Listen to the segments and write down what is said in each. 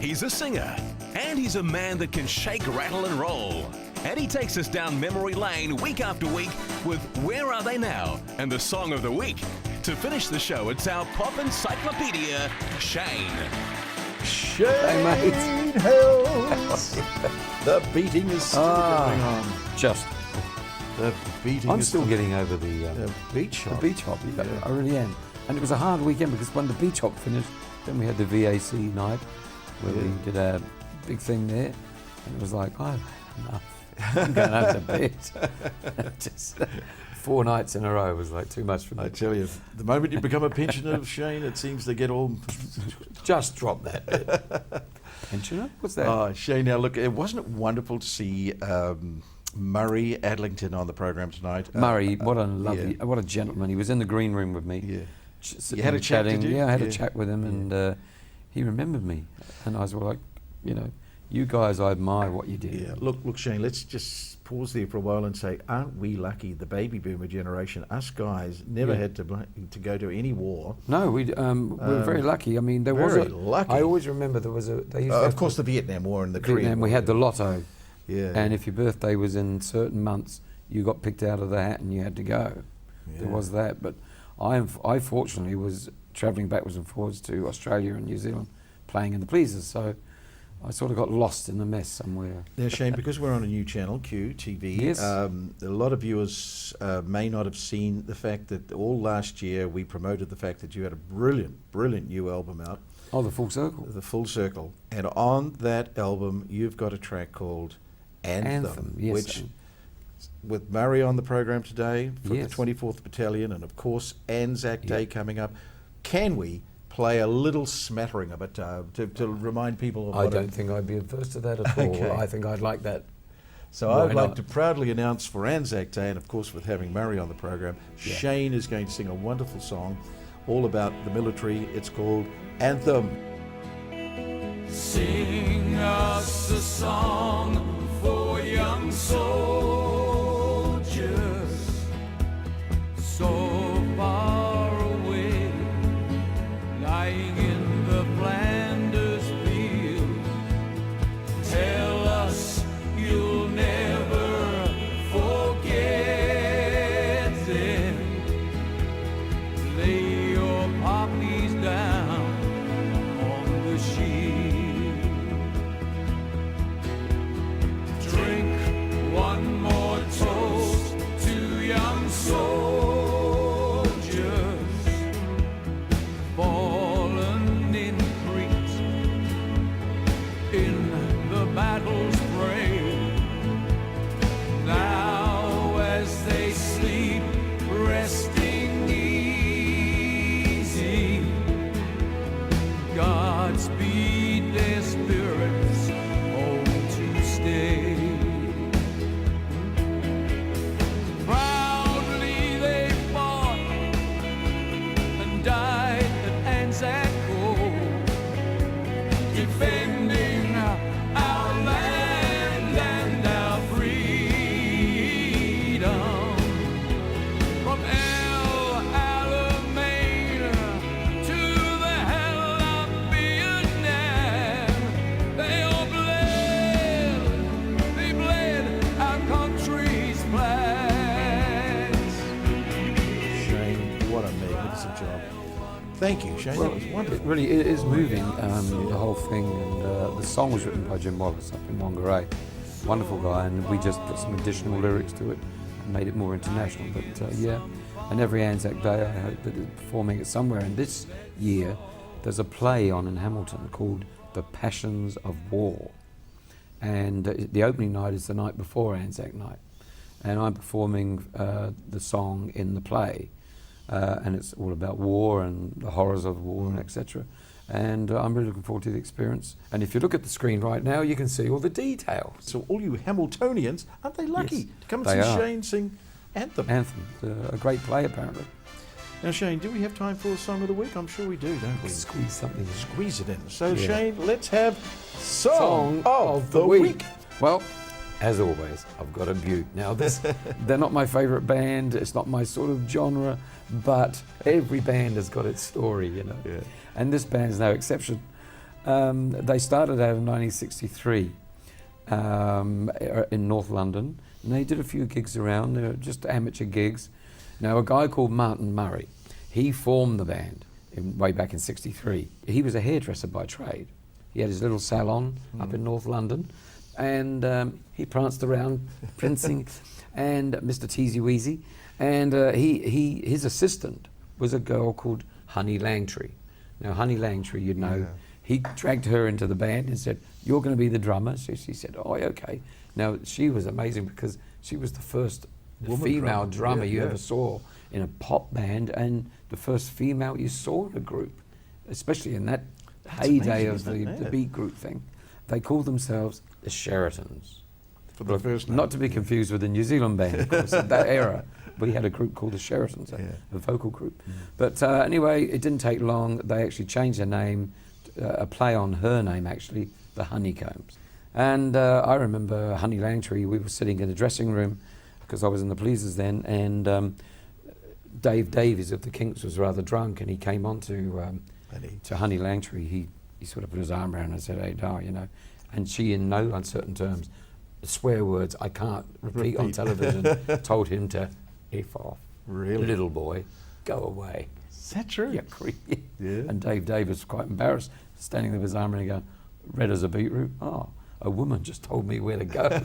He's a singer, and he's a man that can shake, rattle and roll. And he takes us down memory lane week after week with Where Are They Now? And the Song of the Week. To finish the show, it's our pop encyclopedia, Shane. Shane Hales. The beating is still going on. Just. The beating I'm is still getting over the beach hop. The beach hop, yeah. I really am. And it was a hard weekend because when the beach hop finished, then we had the VAC night where we did a big thing there. And it was like, I've had enough. I'm going home to bed. Just 4 nights in a row was like too much for me. I tell you, the moment you become a pensioner, Shane, it seems to get all... Just drop that bit. Pensioner? What's that? Oh, Shane, now look, wasn't it wonderful to see Murray Adlington on the program tonight? Murray, what a lovely, what a gentleman. He was in the green room with me. Yeah. You had a chat, did you? Yeah, I had a chat with him, and he remembered me. And I was like, you know, you guys, I admire what you did. Yeah. Look, Shane, let's just pause there for a while and say, aren't we lucky, the baby boomer generation, us guys never had to go to any war. No, we were very lucky. I mean, there was lucky. I always remember there was a... They used to of course, the Vietnam War and the Korean War. We had the lotto. Yeah. And if your birthday was in certain months, you got picked out of the hat and you had to go. Yeah. There was that. But I fortunately was travelling backwards and forwards to Australia and New Zealand playing in the Pleasers. So I sort of got lost in the mess somewhere. Now, Shane, because we're on a new channel, Q TV, yes. A lot of viewers may not have seen the fact that all last year we promoted the fact that you had a brilliant new album out. Oh, The Full Circle. The Full Circle. And on that album, you've got a track called Anthem, yes, which, with Murray on the program today, from the 24th Battalion, and of course Anzac Day coming up, can we play a little smattering of it to remind people of I don't think I'd be averse to that at all. Okay. I think I'd like that. So I'd like to proudly announce for Anzac Day, and of course with having Murray on the program, Shane is going to sing a wonderful song all about the military. It's called Anthem. Sing us a song for young soldiers so far away, lying in the Flanders field. Tell us you'll never forget them. Lay your poppies down on the shield. Drink one more toast to young soldiers fallen in Crete in the battle's fray. Now as they sleep, resting easy, Godspeed their spirits home to stay. Proudly they fought and died at Anzac, defending our land and our freedom. From El Alamein to the hell of Vietnam, they all bled our country's flags. Shane, what a magnificent job. Thank you, Shane. Well, that was wonderful. it really is moving, the whole thing. And the song was written by Jim Wallace up in Whangarei. Wonderful guy, and we just put some additional lyrics to it and made it more international. But and every Anzac Day I hope that it's performing it somewhere. And this year there's a play on in Hamilton called The Passions of War. And the opening night is the night before Anzac Night. And I'm performing the song in the play. And it's all about war and the horrors of war and etc. And I'm really looking forward to the experience. And if you look at the screen right now, you can see all the details. So all you Hamiltonians, aren't they lucky Yes, to come and they see are. Shane sing Anthem? Anthem, a great play apparently. Now, Shane, do we have time for a song of the week? I'm sure we do, don't we? Squeeze something in. Squeeze it in. So, Yeah. Shane, let's have Song of the Week. Well, as always, I've got a beaut. Now, they're not my favourite band. It's not my sort of genre, but every band has got its story, you know. Yeah. And this band's no exception. They started out in 1963 in North London, and they did a few gigs around. They were just amateur gigs. Now, a guy called Martin Murray, he formed the band way back in '63. He was a hairdresser by trade. He had his little salon up in North London, and he pranced around prancing, and Mr. Teasy Weezy, and his assistant was a girl called Honey Langtry. Now, Honey Langtry, you'd know, he dragged her into the band and said, "You're going to be the drummer." So she said, "Oh, okay." Now, she was amazing because she was the first female drummer you ever saw in a pop band, and the first female you saw in a group, especially in that heyday of the beat group thing. They called themselves the Sheratons. For the first name. Not to be confused with the New Zealand band, of course, at that era. We had a group called the Sheratons, a vocal group. But anyway, it didn't take long. They actually changed their name, a play on her name actually, the Honeycombs. And I remember Honey Langtry, we were sitting in the dressing room, because I was in the Pleasers then, and Dave Davies of the Kinks was rather drunk, and he came on to Honey Langtry. He sort of put his arm around her and said, "Hey, darling, you know," and she, in no uncertain terms, swear words I can't repeat on television, told him to F off. Really? Little boy, go away. Is that true? Yeah, creepy. Yeah. And Dave Davies was quite embarrassed, standing there with his arm around and going, "Red as a beetroot? Oh, a woman just told me where to go."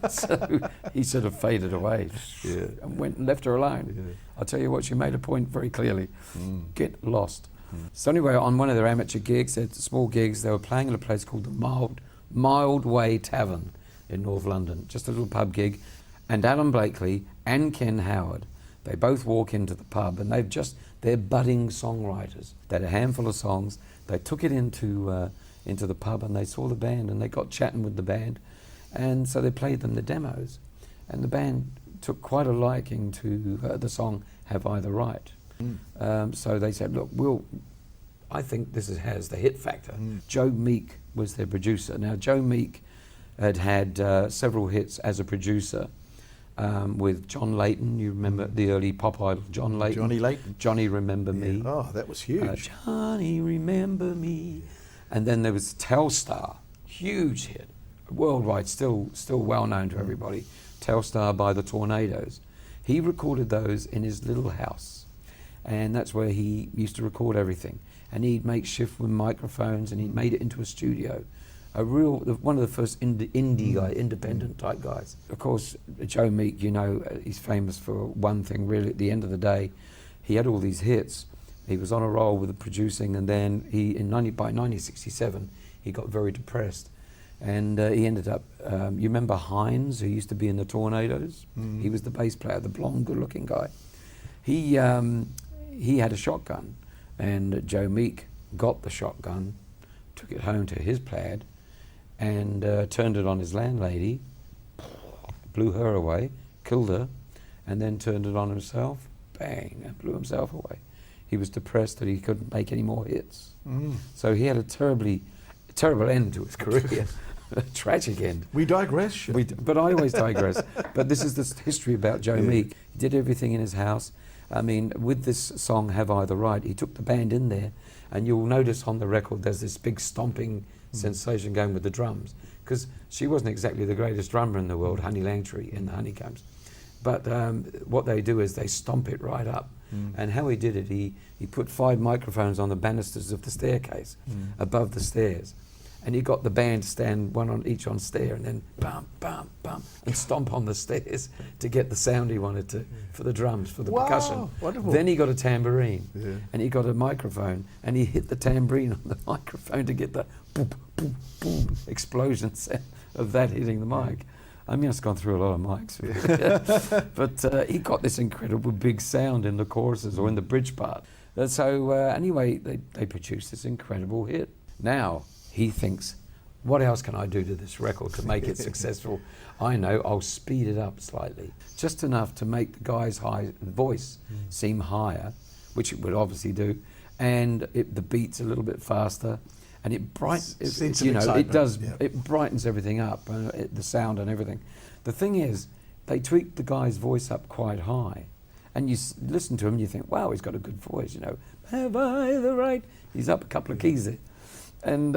So he sort of faded away and went and left her alone. Yeah. I'll tell you what, she made a point very clearly. Get lost. So anyway, on one of their amateur gigs, small gigs, they were playing at a place called the Mild Way Tavern in North London, just a little pub gig. And Alan Blakely and Ken Howard, they both walk into the pub, and they're budding songwriters. They had a handful of songs. They took it into the pub, and they saw the band, and they got chatting with the band, and so they played them the demos, and the band took quite a liking to the song "Have I the Right." So they said, "Look, I think this has the hit factor." Joe Meek was their producer. Now, Joe Meek had several hits as a producer with John Layton. You remember the early pop idol, John Layton? Johnny Layton. Johnny Remember Me. Oh, that was huge. Johnny Remember Me. And then there was Telstar, huge hit, worldwide, still well known to everybody. Telstar by the Tornadoes. He recorded those in his little house, and that's where he used to record everything. And he'd make shift with microphones, and he'd made it into a studio. One of the first indie guy, independent type guys. Of course, Joe Meek, you know, he's famous for one thing really. At the end of the day, he had all these hits. He was on a roll with the producing, and then by 1967, he got very depressed, and he ended up. You remember Hines, who used to be in the Tornadoes? He was the bass player, the blonde, good-looking guy. He had a shotgun, and Joe Meek got the shotgun, took it home to his pad, and turned it on his landlady, blew her away, killed her, and then turned it on himself, bang, and blew himself away. He was depressed that he couldn't make any more hits. So he had a terrible end to his career, a tragic end. We digress. But I always digress. But this is the history about Joe Meek. He did everything in his house. I mean, with this song, Have I the Right, he took the band in there, and you'll notice on the record there's this big stomping sensation going with the drums, because she wasn't exactly the greatest drummer in the world, Honey Langtry in the Honeycombs. But what they do is they stomp it right up. And how he did it, he put 5 microphones on the banisters of the staircase above the stairs. And he got the band to stand one on each on stair, and then bum, bum, bum, and stomp on the stairs to get the sound he wanted to for the drums, for the percussion. Wonderful. Then he got a tambourine, and he got a microphone, and he hit the tambourine on the microphone to get the boom, boom, boom explosion sound of that hitting the mic. I mean, it's gone through a lot of mics, but he got this incredible big sound in the choruses or in the bridge part. So anyway, they produced this incredible hit. Now, he thinks, what else can I do to this record to make it successful? I know, I'll speed it up slightly. Just enough to make the guy's voice seem higher, which it would obviously do, and the beat's a little bit faster, and it brightens, it brightens everything up, the sound and everything. The thing is, they tweaked the guy's voice up quite high, and you listen to him and you think, wow, he's got a good voice, you know. Have I the right? He's up a couple of keys there. And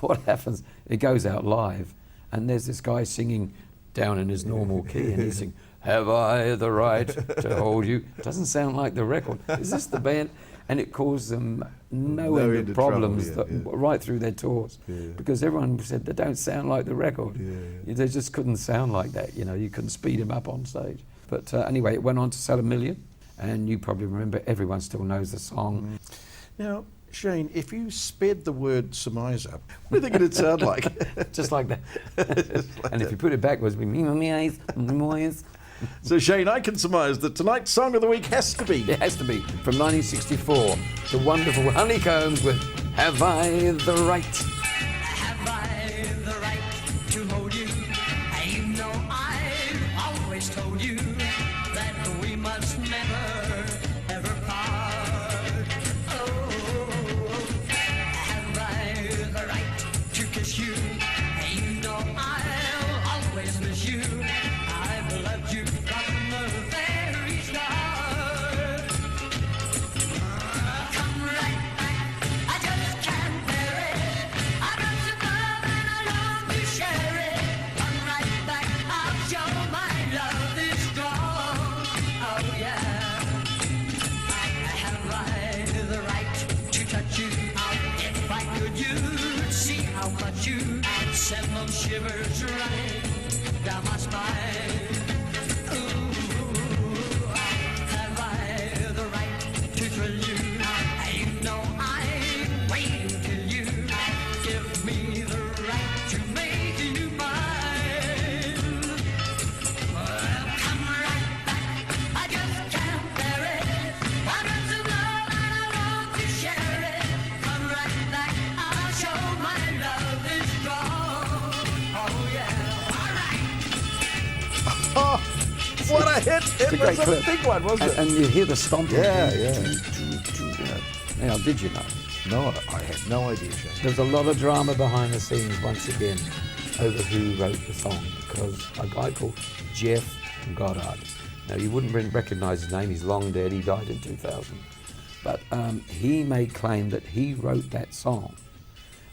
what happens, it goes out live, and there's this guy singing down in his normal key, and he's singing, "Have I the right to hold you?" Doesn't sound like the record. Is this the band? And it caused them no end of problems right through their tours, because everyone said they don't sound like the record. They just couldn't sound like that. You know, you couldn't speed them up on stage. But anyway, it went on to sell 1 million, and you probably remember, everyone still knows the song. Now, Shane, if you sped the word surmise up, what do you think it'd sound like? Just like that. And if you put it backwards, it'd be So, Shane, I can surmise that tonight's Song of the Week has to be... It has to be from 1964, the wonderful Honeycombs with "Have I the Right." Have I the right to hold you? You know I've always told you that we must never, ever part. Oh, have I the right to kiss you? You know I'll always miss you. I've loved you from the very start. Come right back, I just can't bear it. I got your love and I long to share it. Come right back, I'll show my love is strong. Oh yeah. Have I the right to touch you? If I could, you'd see how much you send those shivers running down my spine. Ooh, have I the right to thrill you? You know I'm waiting till you give me the right to make you mine. Well, come right back, I just can't bear it. I got some love and I want to share it. Come right back, I'll show my love is strong. Oh yeah, all right. Oh, what a hit! It a great was clip. a big one, wasn't it? And you hear the stomping. Yeah. Now, did you know? No, I had no idea, Shane. There's a lot of drama behind the scenes, once again, over who wrote the song, because a guy called Jeff Goddard. Now, you wouldn't recognize his name, he's long dead, he died in 2000. But he made claim that he wrote that song,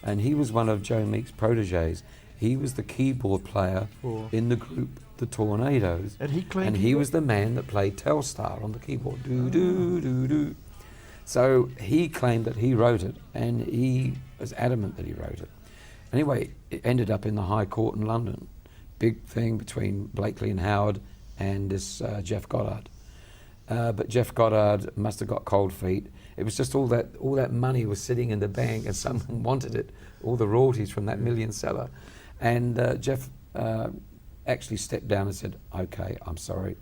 and he was one of Joe Meek's proteges. He was the keyboard player in the group The Tornadoes, And he claimed he was the man that played Telstar on the keyboard. Do do do do. So he claimed that he wrote it, and he was adamant that he wrote it. Anyway, it ended up in the High Court in London. Big thing between Blakely and Howard and this Jeff Goddard. But Jeff Goddard must have got cold feet. It was just all that money was sitting in the bank, and someone wanted it, all the royalties from that million seller. And Jeff actually stepped down and said, "Okay, I'm sorry,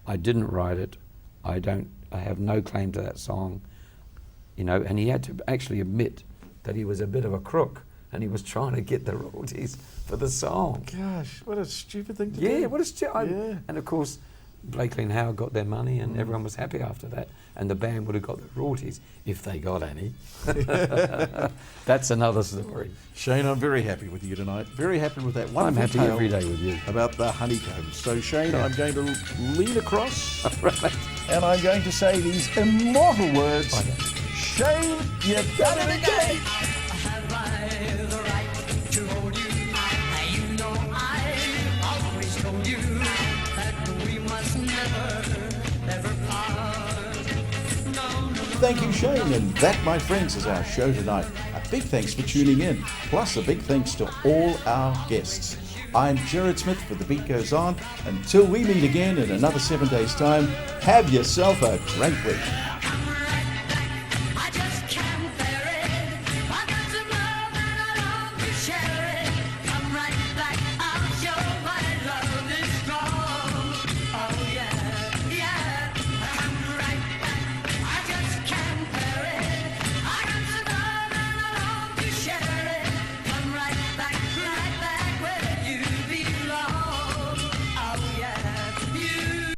I didn't write it. I have no claim to that song." You know, and he had to actually admit that he was a bit of a crook, and he was trying to get the royalties for the song. Gosh, what a stupid thing to do. Yeah, what a stupid. Yeah. And of course, Blakely and Howard got their money, and everyone was happy after that. And the band would have got the royalties if they got any. That's another story. Shane, I'm very happy with you tonight. Very happy with that I'm wonderful happy tale every day with you. about the Honeycombs. So, Shane, Yeah. I'm going to lean across Right. and I'm going to say these immortal words. Shane, you done it again! Have I the right to hold you? You know I've always told you that we must never, ever part. No, no. Thank you, Shane. And that, my friends, is our show tonight. A big thanks for tuning in. Plus, a big thanks to all our guests. I'm Jared Smith for The Beat Goes On. Until we meet again in another 7 days' time, have yourself a great week.